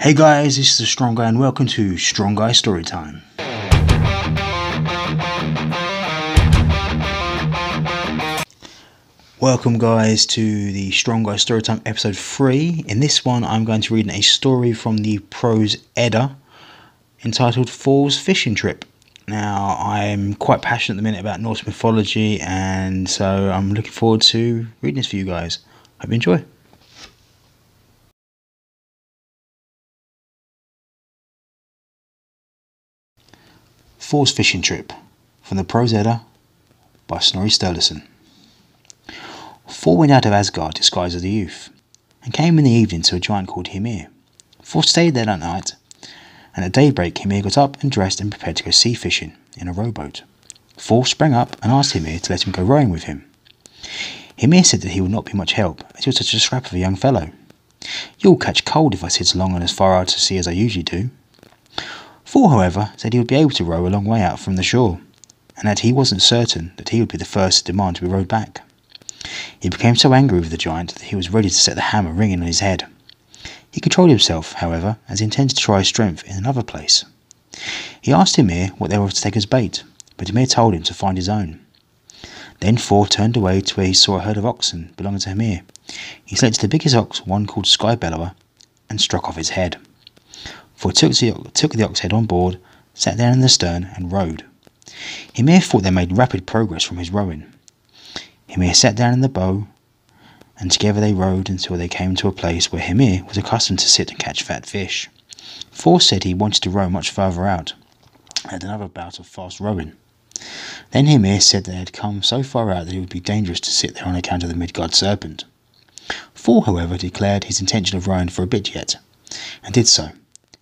Hey guys, this is the Strong Guy and welcome to Strong Guy Storytime. Welcome guys to the Strong Guy Storytime episode 3. In this one I'm going to read a story from the prose Edda entitled Thor's Fishing Trip. Now I'm quite passionate at the minute about Norse mythology, and so I'm looking forward to reading this for you guys. Hope you enjoy. Thor's Fishing Trip from the prose Edda by Snorri Sturluson. Thor went out of Asgard disguised as a youth, and came in the evening to a giant called Hymir. Thor stayed there that night, and at daybreak Hymir got up and dressed and prepared to go sea fishing in a rowboat. Thor sprang up and asked Hymir to let him go rowing with him. Hymir said that he would not be much help, as he was such a scrap of a young fellow. "You'll catch cold if I sit as long and as far out to sea as I usually do." Thor, however, said he would be able to row a long way out from the shore, and that he wasn't certain that he would be the first to demand to be rowed back. He became so angry with the giant that he was ready to set the hammer ringing on his head. He controlled himself, however, as he intended to try his strength in another place. He asked Hymir what they were to take as bait, but Hymir told him to find his own. Then Thor turned away to where he saw a herd of oxen belonging to Hymir. He selected the biggest ox, one called Skybellower, and struck off its head. Thor took the ox head on board, sat down in the stern, and rowed. Hymir thought they made rapid progress from his rowing. Hymir sat down in the bow, and together they rowed until they came to a place where Hymir was accustomed to sit and catch fat fish. Thor said he wanted to row much further out, and had another bout of fast rowing. Then Hymir said they had come so far out that it would be dangerous to sit there on account of the Midgard serpent. Thor, however, declared his intention of rowing for a bit yet, and did so,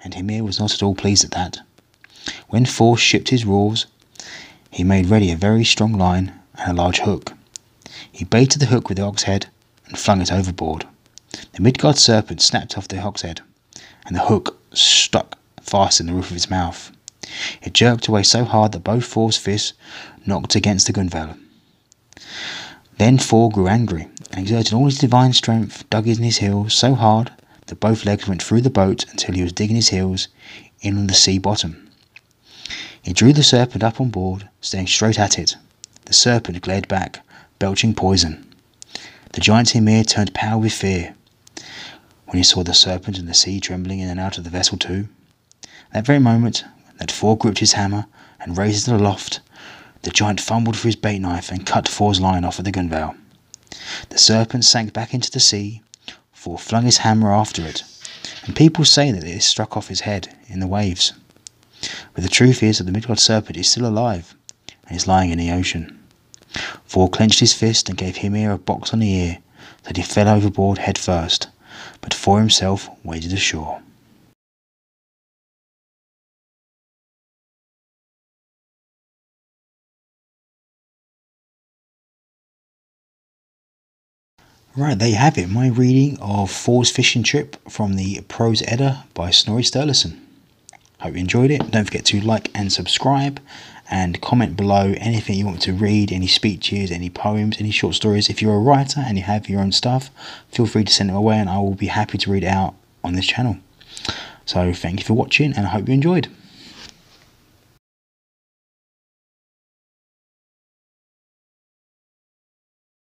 and Hymir was not at all pleased at that. When Thor shipped his oars, he made ready a very strong line and a large hook. He baited the hook with the ox head and flung it overboard. The Midgard serpent snapped off the ox head, and the hook stuck fast in the roof of its mouth. It jerked away so hard that both Thor's fists knocked against the gunwale. Then Thor grew angry, and exerted all his divine strength, dug in his heels so hard that both legs went through the boat until he was digging his heels in on the sea bottom. He drew the serpent up on board, staring straight at it. The serpent glared back, belching poison. The giant Hymir turned pale with fear when he saw the serpent and the sea trembling in and out of the vessel too. That very moment that Thor gripped his hammer and raised it aloft, the giant fumbled for his bait knife and cut Thor's line off at the gunwale. The serpent sank back into the sea. Thor flung his hammer after it, and people say that it struck off his head in the waves. But the truth is that the Midgard serpent is still alive and is lying in the ocean. Thor clenched his fist and gave Hymir a box on the ear, so that he fell overboard head first, but Thor himself waded ashore. Right, there you have it, my reading of Thor's Fishing Trip from the prose Edda by Snorri Sturluson. Hope you enjoyed it. Don't forget to like and subscribe, and comment below anything you want me to read, any speeches, any poems, any short stories. If you're a writer and you have your own stuff, feel free to send them away and I will be happy to read it out on this channel. So thank you for watching and I hope you enjoyed.